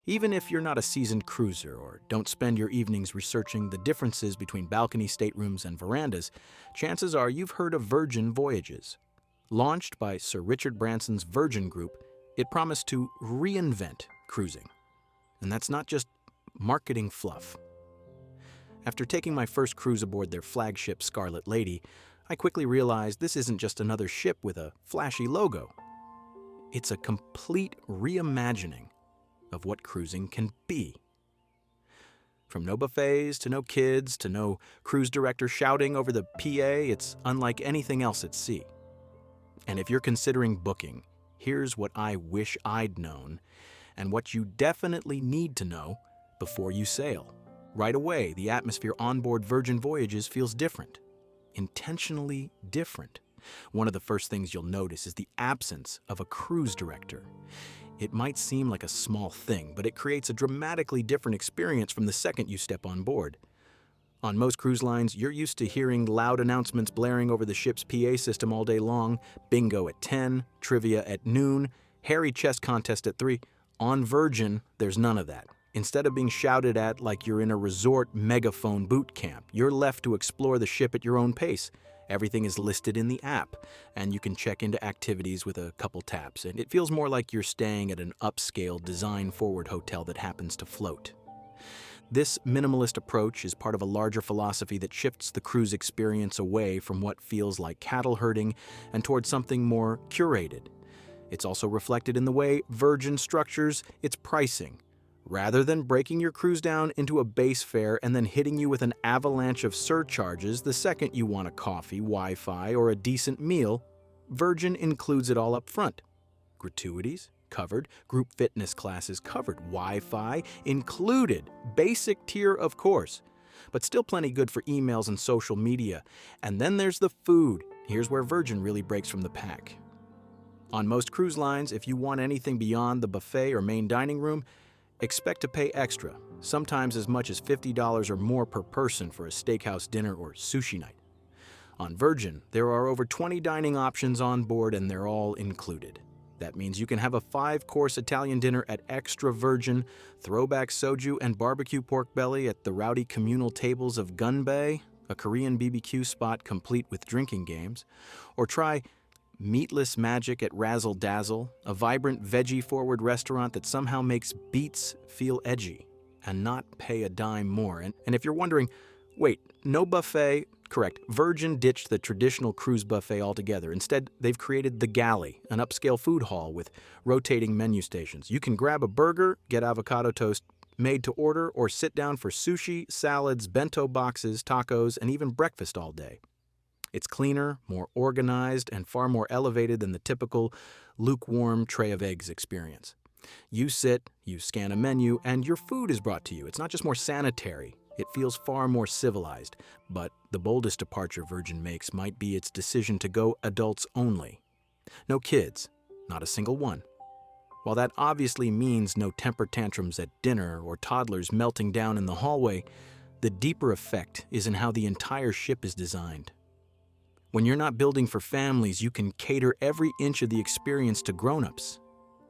Even if you're not a seasoned cruiser or don't spend your evenings researching the differences between balcony staterooms and verandas, chances are you've heard of Virgin Voyages. Launched by Sir Richard Branson's Virgin Group, it promised to reinvent cruising. And that's not just marketing fluff. After taking my first cruise aboard their flagship Scarlet Lady, I quickly realized this isn't just another ship with a flashy logo. It's a complete reimagining of what cruising can be. From no buffets to no kids to no cruise director shouting over the PA, it's unlike anything else at sea. And if you're considering booking, here's what I wish I'd known and what you definitely need to know before you sail. Right away, the atmosphere onboard Virgin Voyages feels different. Intentionally different. One of the first things you'll notice is the absence of a cruise director. It might seem like a small thing, but it creates a dramatically different experience from the second you step on board. On most cruise lines, you're used to hearing loud announcements blaring over the ship's PA system all day long, bingo at 10, trivia at noon, hairy chess contest at 3. On Virgin, there's none of that. Instead of being shouted at like you're in a resort megaphone boot camp, you're left to explore the ship at your own pace. Everything is listed in the app, and you can check into activities with a couple taps, and it feels more like you're staying at an upscale, design-forward hotel that happens to float. This minimalist approach is part of a larger philosophy that shifts the cruise experience away from what feels like cattle herding and towards something more curated. It's also reflected in the way Virgin structures its pricing. Rather than breaking your cruise down into a base fare and then hitting you with an avalanche of surcharges the second you want a coffee, Wi-Fi, or a decent meal, Virgin includes it all up front. Gratuities covered, group fitness classes covered, Wi-Fi included, basic tier of course, but still plenty good for emails and social media. And then there's the food. Here's where Virgin really breaks from the pack. On most cruise lines, if you want anything beyond the buffet or main dining room, expect to pay extra, sometimes as much as $50 or more per person for a steakhouse dinner or sushi night. On Virgin, there are over 20 dining options on board and they're all included. That means you can have a 5-course Italian dinner at extra virgin, throwback soju and barbecue pork belly at the rowdy communal tables of Gun Bay, a Korean BBQ spot complete with drinking games, or try meatless magic at Razzle Dazzle, a vibrant veggie-forward restaurant that somehow makes beets feel edgy and not pay a dime more. And if you're wondering, wait, no buffet? Correct, Virgin ditched the traditional cruise buffet altogether. Instead, they've created the Galley, an upscale food hall with rotating menu stations. You can grab a burger, get avocado toast made to order, or sit down for sushi, salads, bento boxes, tacos, and even breakfast all day. It's cleaner, more organized, and far more elevated than the typical lukewarm tray of eggs experience. You sit, you scan a menu, and your food is brought to you. It's not just more sanitary, it feels far more civilized. But the boldest departure Virgin makes might be its decision to go adults only. No kids, not a single one. While that obviously means no temper tantrums at dinner or toddlers melting down in the hallway, the deeper effect is in how the entire ship is designed. When you're not building for families, you can cater every inch of the experience to grown-ups.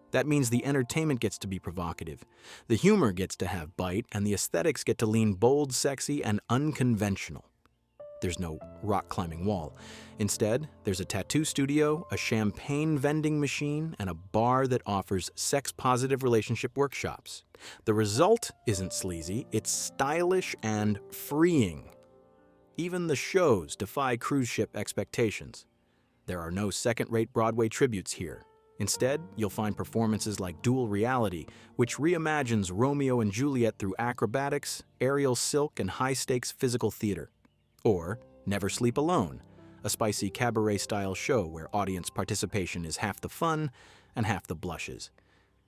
That means the entertainment gets to be provocative, the humor gets to have bite, and the aesthetics get to lean bold, sexy, and unconventional. There's no rock-climbing wall. Instead, there's a tattoo studio, a champagne vending machine, and a bar that offers sex-positive relationship workshops. The result isn't sleazy, it's stylish and freeing. Even the shows defy cruise ship expectations. There are no second-rate Broadway tributes here. Instead, you'll find performances like Dual Reality, which reimagines Romeo and Juliet through acrobatics, aerial silk, and high-stakes physical theater. Or Never Sleep Alone, a spicy cabaret-style show where audience participation is half the fun and half the blushes.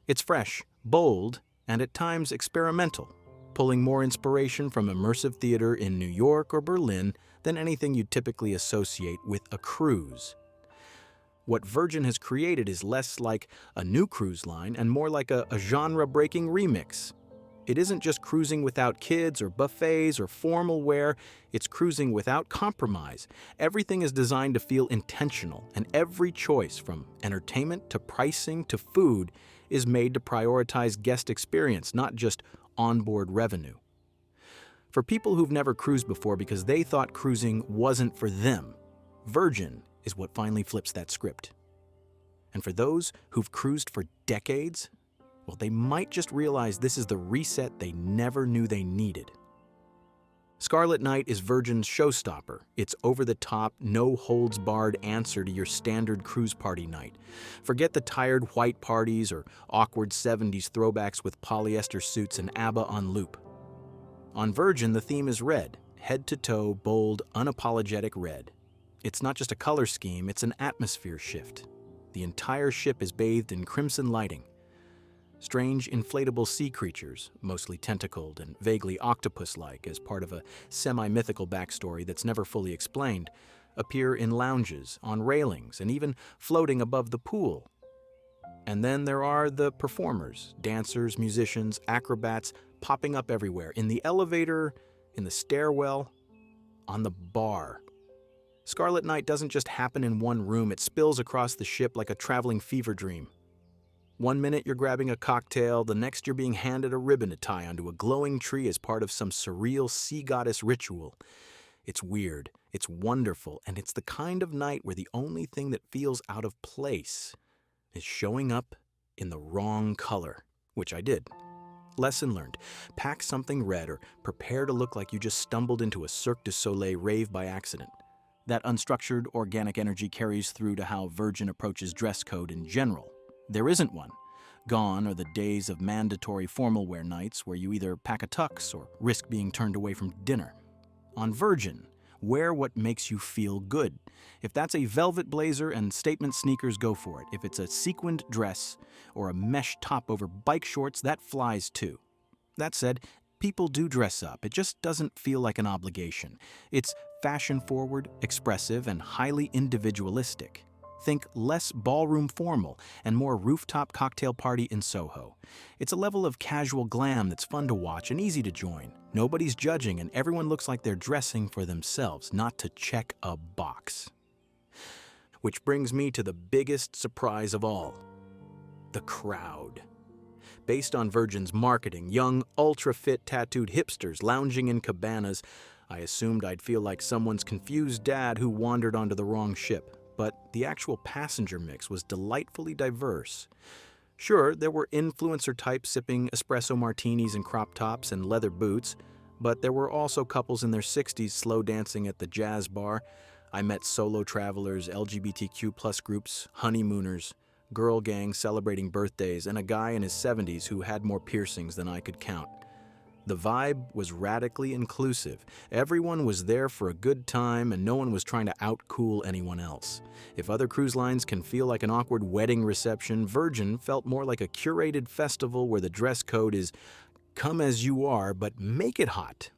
It's fresh, bold, and at times experimental, pulling more inspiration from immersive theater in New York or Berlin than anything you typically associate with a cruise. What Virgin has created is less like a new cruise line and more like a genre-breaking remix. It isn't just cruising without kids or buffets or formal wear, it's cruising without compromise. Everything is designed to feel intentional, and every choice, from entertainment to pricing to food, is made to prioritize guest experience, not just onboard revenue. For people who've never cruised before because they thought cruising wasn't for them, Virgin is what finally flips that script. And for those who've cruised for decades, well, they might just realize this is the reset they never knew they needed. Scarlet Night is Virgin's showstopper. It's over-the-top, no-holds-barred answer to your standard cruise party night. Forget the tired white parties or awkward 70s throwbacks with polyester suits and ABBA on loop. On Virgin, the theme is red, head-to-toe, bold, unapologetic red. It's not just a color scheme, it's an atmosphere shift. The entire ship is bathed in crimson lighting. Strange inflatable sea creatures, mostly tentacled and vaguely octopus-like as part of a semi-mythical backstory that's never fully explained, appear in lounges, on railings, and even floating above the pool. And then there are the performers, dancers, musicians, acrobats, popping up everywhere, in the elevator, in the stairwell, on the bar. Scarlet Night doesn't just happen in one room, it spills across the ship like a traveling fever dream. One minute you're grabbing a cocktail, the next you're being handed a ribbon to tie onto a glowing tree as part of some surreal sea goddess ritual. It's weird, it's wonderful, and it's the kind of night where the only thing that feels out of place is showing up in the wrong color, which I did. Lesson learned. Pack something red or prepare to look like you just stumbled into a Cirque du Soleil rave by accident. That unstructured, organic energy carries through to how Virgin approaches dress code in general. There isn't one. Gone are the days of mandatory formal wear nights where you either pack a tux or risk being turned away from dinner. On Virgin, wear what makes you feel good. If that's a velvet blazer and statement sneakers, go for it. If it's a sequined dress or a mesh top over bike shorts, that flies too. That said, people do dress up. It just doesn't feel like an obligation. It's fashion-forward, expressive, and highly individualistic. Think less ballroom formal and more rooftop cocktail party in Soho. It's a level of casual glam that's fun to watch and easy to join. Nobody's judging and everyone looks like they're dressing for themselves, not to check a box. Which brings me to the biggest surprise of all, the crowd. Based on Virgin's marketing, young, ultra-fit tattooed hipsters lounging in cabanas, I assumed I'd feel like someone's confused dad who wandered onto the wrong ship. But the actual passenger mix was delightfully diverse. Sure, there were influencer types sipping espresso martinis and crop tops and leather boots, but there were also couples in their 60s slow dancing at the jazz bar. I met solo travelers, LGBTQ+ groups, honeymooners, girl gangs celebrating birthdays, and a guy in his 70s who had more piercings than I could count. The vibe was radically inclusive. Everyone was there for a good time and no one was trying to out-cool anyone else. If other cruise lines can feel like an awkward wedding reception, Virgin felt more like a curated festival where the dress code is come as you are, but make it hot.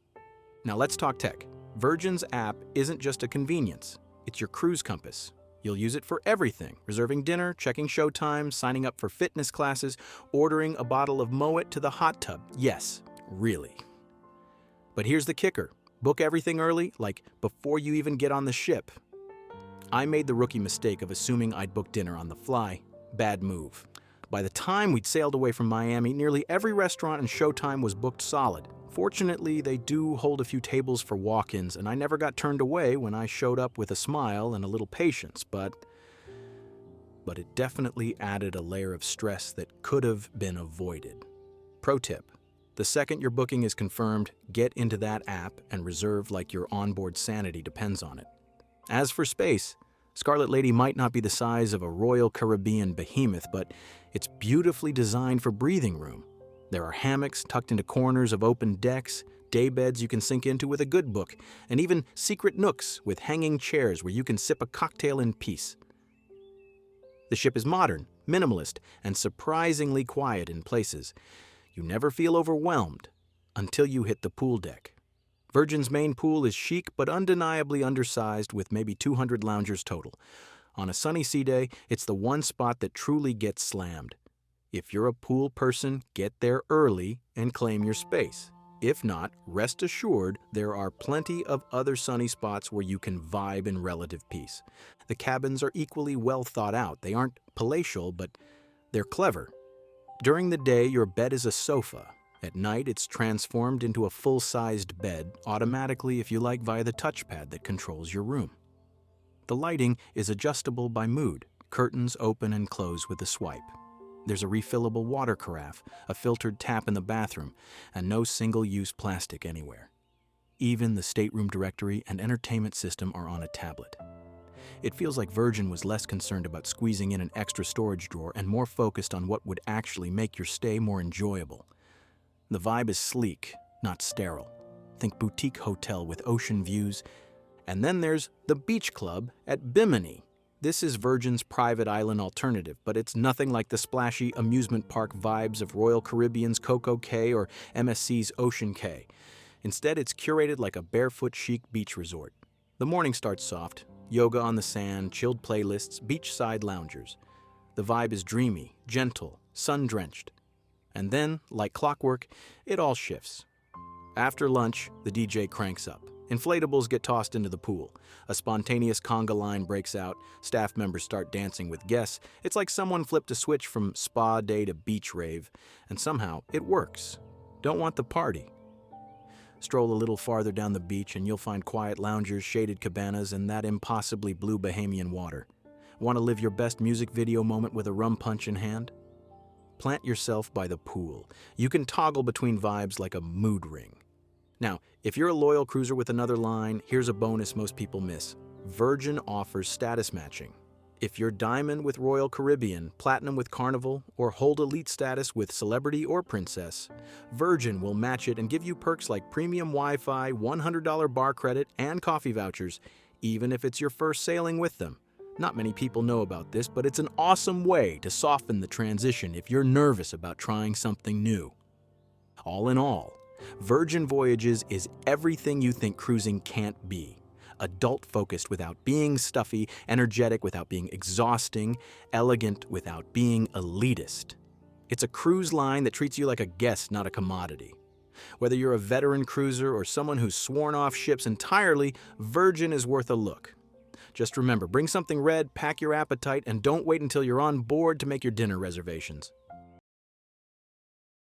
Now let's talk tech. Virgin's app isn't just a convenience. It's your cruise compass. You'll use it for everything, reserving dinner, checking show times, signing up for fitness classes, ordering a bottle of Moet to the hot tub. Yes. Really. But here's the kicker. Book everything early, like before you even get on the ship. I made the rookie mistake of assuming I'd book dinner on the fly. Bad move. By the time we'd sailed away from Miami, nearly every restaurant and showtime was booked solid. Fortunately, they do hold a few tables for walk-ins, and I never got turned away when I showed up with a smile and a little patience, but it definitely added a layer of stress that could have been avoided. Pro tip. The second your booking is confirmed, get into that app and reserve like your onboard sanity depends on it. As for space, Scarlet Lady might not be the size of a Royal Caribbean behemoth, but it's beautifully designed for breathing room. There are hammocks tucked into corners of open decks, daybeds you can sink into with a good book, and even secret nooks with hanging chairs where you can sip a cocktail in peace. The ship is modern, minimalist, and surprisingly quiet in places. You never feel overwhelmed until you hit the pool deck. Virgin's main pool is chic but undeniably undersized with maybe 200 loungers total. On a sunny sea day, it's the one spot that truly gets slammed. If you're a pool person, get there early and claim your space. If not, rest assured there are plenty of other sunny spots where you can vibe in relative peace. The cabins are equally well thought out. They aren't palatial, but they're clever. During the day, your bed is a sofa. At night, it's transformed into a full-sized bed, automatically if you like, via the touchpad that controls your room. The lighting is adjustable by mood. Curtains open and close with a swipe. There's a refillable water carafe, a filtered tap in the bathroom, and no single-use plastic anywhere. Even the stateroom directory and entertainment system are on a tablet. It feels like Virgin was less concerned about squeezing in an extra storage drawer and more focused on what would actually make your stay more enjoyable. The vibe is sleek, not sterile. Think boutique hotel with ocean views. And then there's the Beach Club at Bimini. This is Virgin's private island alternative, but it's nothing like the splashy amusement park vibes of Royal Caribbean's Coco Cay or MSC's Ocean Cay. Instead, it's curated like a barefoot chic beach resort. The morning starts soft, yoga on the sand, chilled playlists, beachside loungers. The vibe is dreamy, gentle, sun-drenched. And then, like clockwork, it all shifts. After lunch, the DJ cranks up. Inflatables get tossed into the pool. A spontaneous conga line breaks out. Staff members start dancing with guests. It's like someone flipped a switch from spa day to beach rave. And somehow, it works. Don't want the party? Stroll a little farther down the beach and you'll find quiet loungers, shaded cabanas, and that impossibly blue Bahamian water. Want to live your best music video moment with a rum punch in hand? Plant yourself by the pool. You can toggle between vibes like a mood ring. Now, if you're a loyal cruiser with another line, here's a bonus most people miss. Virgin offers status matching. If you're Diamond with Royal Caribbean, Platinum with Carnival, or hold elite status with Celebrity or Princess, Virgin will match it and give you perks like premium Wi-Fi, $100 bar credit, and coffee vouchers, even if it's your first sailing with them. Not many people know about this, but it's an awesome way to soften the transition if you're nervous about trying something new. All in all, Virgin Voyages is everything you think cruising can't be. Adult-focused without being stuffy, energetic without being exhausting, elegant without being elitist. It's a cruise line that treats you like a guest, not a commodity. Whether you're a veteran cruiser or someone who's sworn off ships entirely, Virgin is worth a look. Just remember, bring something red, pack your appetite, and don't wait until you're on board to make your dinner reservations.